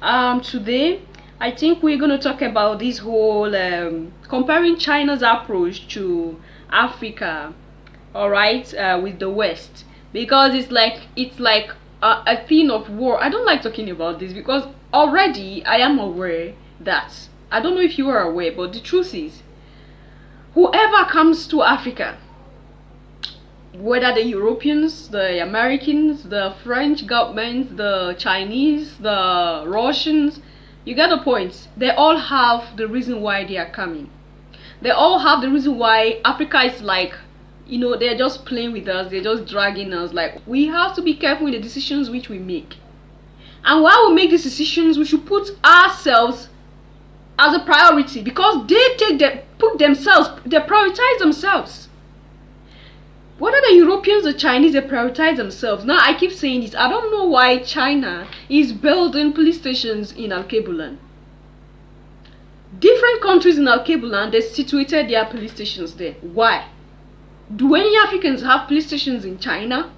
Today, I think we're going to talk about this whole comparing China's approach to Africa, all right, with the West, because it's like a thing of war. I don't like talking about this because already I am aware that I don't know if you are aware, but the truth is, whoever comes to Africa, whether the Europeans, the Americans, the French governments, the Chinese, the Russians, you get the point. They all have the reason why they are coming. They all have the reason why Africa is like, they're just playing with us, they're just dragging us. Like, we have to be careful with the decisions which we make. And while we make these decisions, we should put ourselves as a priority because they prioritize themselves. Whether the Europeans or Chinese, they prioritize themselves. Now I keep saying this. I don't know why China is building police stations in Alkebulan. Different countries in Alkebulan, they situated their police stations there. Why? Do any Africans have police stations in China?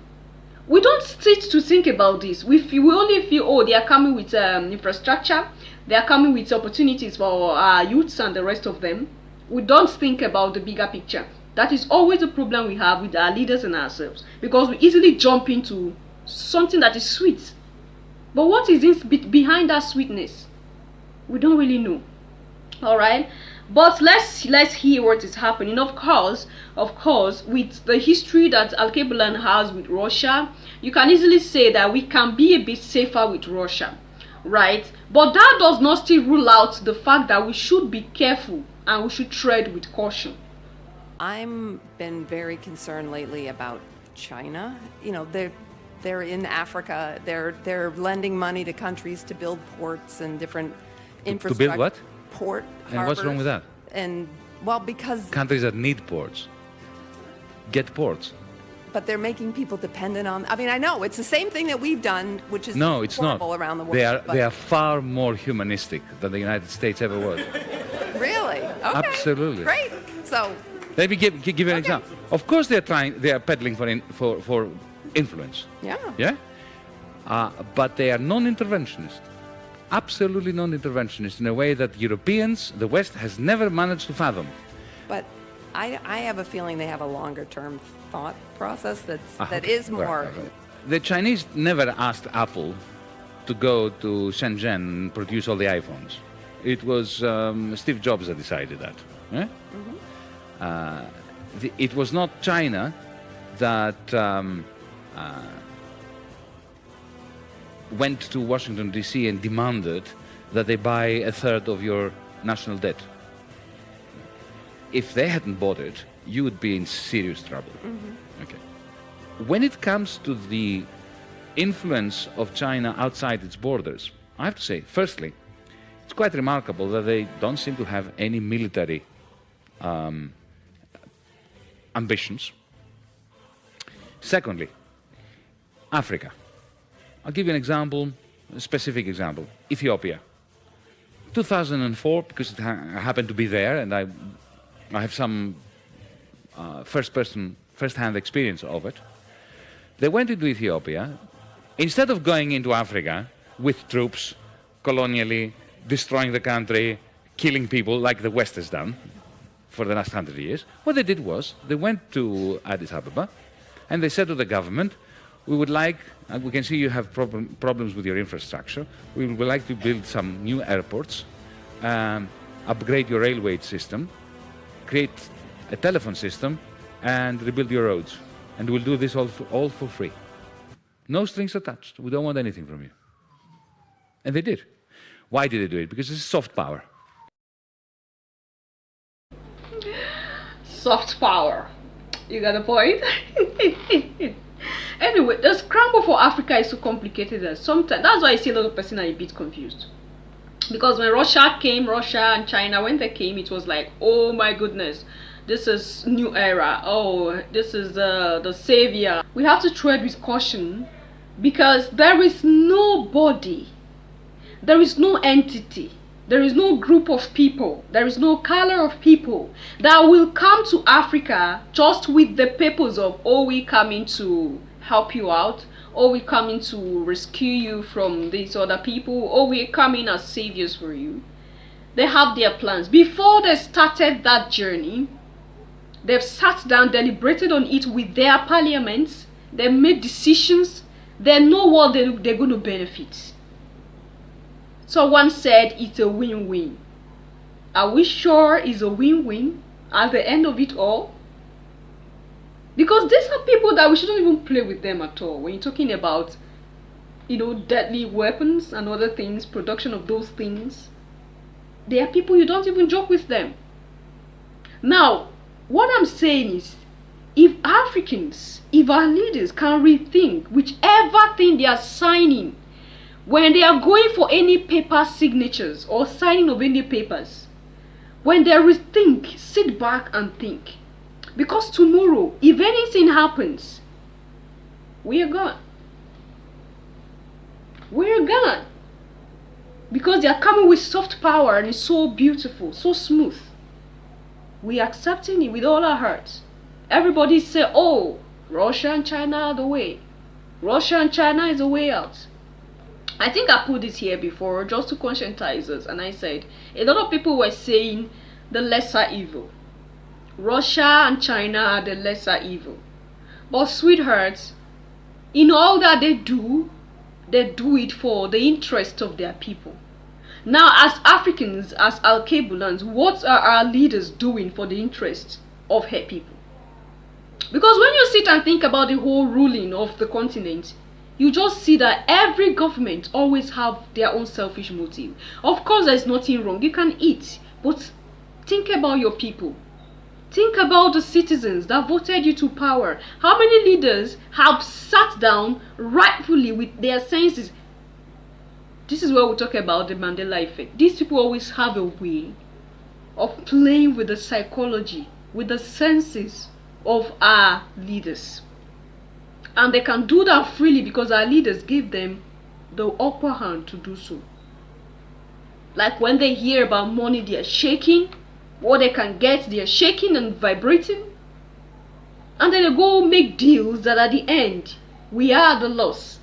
We don't sit to think about this. We only feel, oh, they are coming with infrastructure. They are coming with opportunities for our youths and the rest of them. We don't think about the bigger picture. That is always a problem we have with our leaders and ourselves, because we easily jump into something that is sweet. But what is this behind that sweetness? We don't really know. All right, but let's hear what is happening. Of course, with the history that Alkebulan has with Russia, you can easily say that we can be a bit safer with Russia, right? But that does not still rule out the fact that we should be careful and we should tread with caution. I'm been very concerned lately about China. You know, they're in Africa. They're lending money to countries to build ports and different infrastructure. To build what? Port. And what's wrong with that? And well, because Countries that need ports get ports. but they're making people dependent on. I mean, I know it's the same thing that we've done, which is No, it's not. horrible around the world. They are far more humanistic than the United States ever was. Really okay. Absolutely. Great. So Let me give you an example. Of course, they are peddling for influence. yeah. Yeah, but they are non-interventionist. Absolutely non-interventionist in a way that Europeans, the West, has never managed to fathom. But I have a feeling they have a longer term thought process that is Well, more. The Chinese never asked Apple to go to Shenzhen and produce all the iPhones. It was Steve Jobs that decided that. Eh? It was not China that went to Washington, D.C. and demanded that they buy a third of your national debt. If they hadn't bought it, you would be in serious trouble. Okay. When it comes to the influence of China outside its borders, I have to say, firstly, it's quite remarkable that they don't seem to have any military ambitions. Secondly, Africa. I'll give you an example, a specific example. Ethiopia. 2004, because I happened to be there and I have some first-hand experience of it. They went into Ethiopia. Instead of going into Africa with troops, colonially, destroying the country, killing people like the West has done for the last 100 years, what they did was they went to Addis Ababa and they said to the government, we would like, we can see you have problems with your infrastructure, we would like to build some new airports, upgrade your railway system, create a telephone system, and rebuild your roads. And we'll do this all for free. No strings attached. We don't want anything from you. And they did. Why did they do it? Because it's soft power. Soft power. You got a point? Anyway, the scramble for Africa is so complicated that sometimes that's why I see a lot of people are a bit confused. Because when Russia and China, when they came, it was like, oh my goodness, this is new era. Oh, this is the savior. We have to tread with caution because there is nobody, there is no entity, there is no group of people, there is no color of people that will come to Africa just with the purpose of, oh, we coming to help you out, oh, we're coming to rescue you from these other people, oh, we're coming as saviors for you. They have their plans. Before they started that journey, they've sat down, deliberated on it with their parliaments, they made decisions, they know what they're going to benefit. Someone said it's a win-win. Are we sure it's a win-win at the end of it all? Because these are people that we shouldn't even play with them at all. When you're talking about, deadly weapons and other things, production of those things, they are people you don't even joke with them. Now, what I'm saying is, if Africans, if our leaders can rethink whichever thing they are signing, when they are going for any paper signatures or signing of any papers, when they rethink, sit back and think. Because tomorrow, if anything happens, we are gone. We are gone. Because they are coming with soft power and it's so beautiful, so smooth. We are accepting it with all our hearts. Everybody say, oh, Russia and China are the way. Russia and China is the way out. I think I put this here before just to conscientize us, and I said a lot of people were saying the lesser evil. Russia and China are the lesser evil. But sweethearts, in all that they do it for the interest of their people. Now, as Africans, as Alkebulans, what are our leaders doing for the interest of her people? Because when you sit and think about the whole ruling of the continent, you just see that every government always have their own selfish motive. Of course, there's nothing wrong. You can eat, but think about your people. Think about the citizens that voted you to power. How many leaders have sat down rightfully with their senses? This is where we talk about the Mandela effect. These people always have a way of playing with the psychology, with the senses of our leaders. And they can do that freely because our leaders gave them the upper hand to do so. Like when they hear about money, they are shaking. What they can get, they are shaking and vibrating. And then they go make deals that at the end, we are the loss.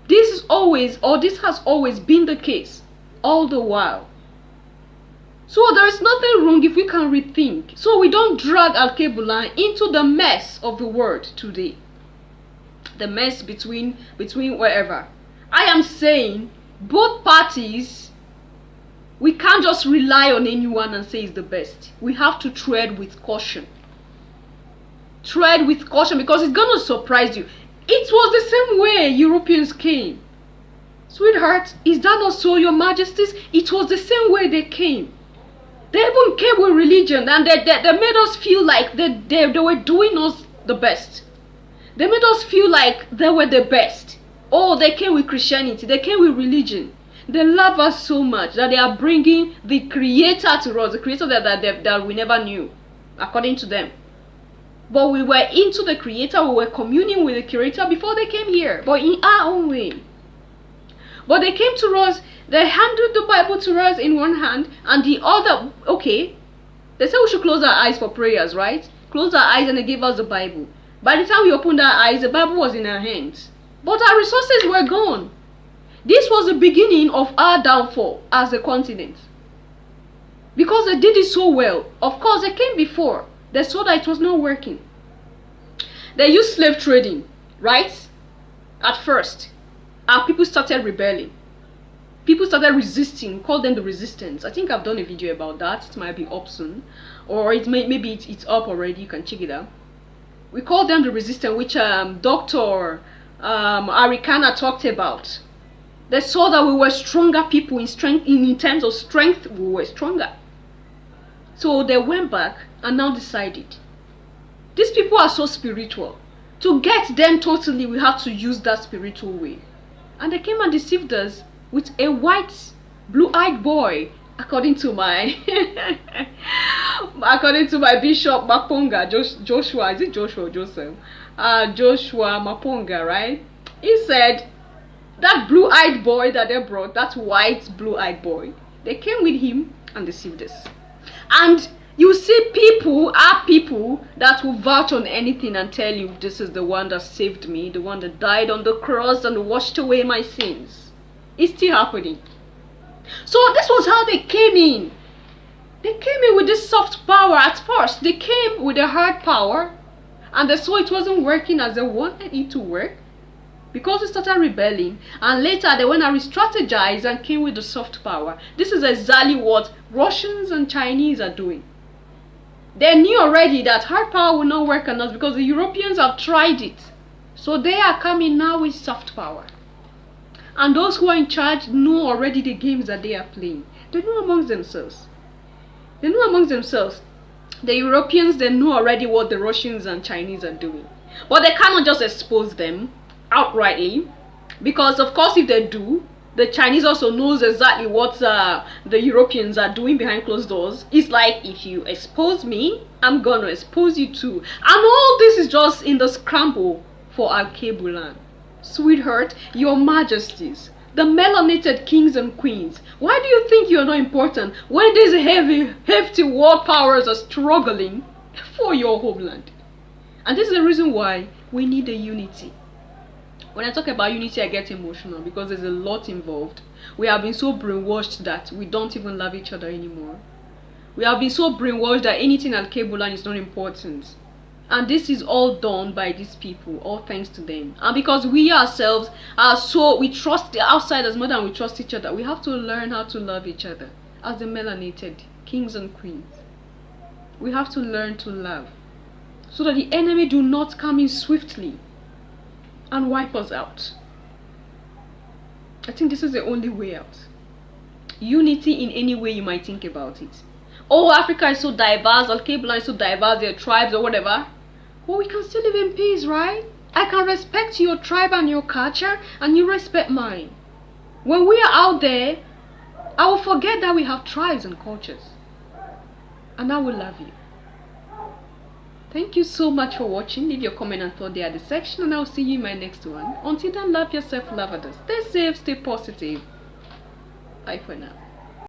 This is always, or this has always been the case, all the while. So there is nothing wrong if we can rethink. So we don't drag Alkebulan into the mess of the world today. The mess between wherever. I am saying both parties, we can't just rely on anyone and say it's the best. We have to tread with caution. Tread with caution because it's going to surprise you. It was the same way Europeans came. Sweetheart, is that not so, your majesties? It was the same way they came. They even came with religion and they made us feel like they were doing us the best. They made us feel like they were the best. Oh, they came with Christianity. They came with religion. They love us so much that they are bringing the creator to us, the creator that we never knew, according to them. But we were into the creator, we were communing with the creator before they came here, but in our own way. But they came to us, they handed the Bible to us in one hand, and the other, okay, they said we should close our eyes for prayers, right? Close our eyes and they gave us the Bible. By the time we opened our eyes, the Bible was in our hands. But our resources were gone. This was the beginning of our downfall as a continent. Because they did it so well. Of course, they came before. They saw that it was not working. They used slave trading, right? At first. And people started rebelling. People started resisting. We call them the resistance. I think I've done a video about that. It might be up soon. Or maybe it's up already. You can check it out. We call them the resistance, which Dr. Arikana talked about. They saw that we were stronger people in terms of strength. We were stronger. So they went back and now decided. These people are so spiritual. To get them totally, we have to use that spiritual way. And they came and deceived us with a white, blue-eyed boy, according to my Bishop Maponga, Joshua. Is it Joshua or Joseph? Joshua Maponga, right? He said that blue-eyed boy that they brought, that white blue-eyed boy, they came with him and deceived us. And You see people, are people that will vouch on anything and tell you this is the one that saved me, the one that died on the cross and washed away my sins. It's still happening. So this was how they came in. They came in with this soft power at first. They came with a hard power and they saw it wasn't working as they wanted it to work because they started rebelling. And later they went and re-strategized and came with the soft power. This is exactly what Russians and Chinese are doing. They knew already that hard power will not work on us because the Europeans have tried it. So they are coming now with soft power. And those who are in charge know already the games that they are playing. They know amongst themselves. They know amongst themselves. The Europeans, they know already what the Russians and Chinese are doing. But they cannot just expose them outrightly. Because of course if they do, the Chinese also knows exactly what the Europeans are doing behind closed doors. It's like, if you expose me, I'm gonna expose you too. And all this is just in the scramble for Alkebulan. Sweetheart, your majesties, the melanated kings and queens, why do you think you are not important when these hefty world powers are struggling for your homeland? And this is the reason why we need a unity. When I talk about unity, I get emotional because there's a lot involved. We have been so brainwashed that we don't even love each other anymore. We have been so brainwashed that anything at Kebulan is not important. And this is all done by these people, all thanks to them. And because we ourselves are we trust the outsiders more than we trust each other, we have to learn how to love each other as the melanated kings and queens. We have to learn to love so that the enemy do not come in swiftly and wipe us out. I think this is the only way out. Unity in any way you might think about it. Oh, Africa is so diverse, Al-Kebulan is so diverse, their tribes or whatever. Well, we can still live in peace, right? I can respect your tribe and your culture, and you respect mine. When we are out there, I will forget that we have tribes and cultures. And I will love you. Thank you so much for watching. Leave your comment and thought there at the section, and I'll see you in my next one. Until then, love yourself, love others. Stay safe, stay positive. Bye for now.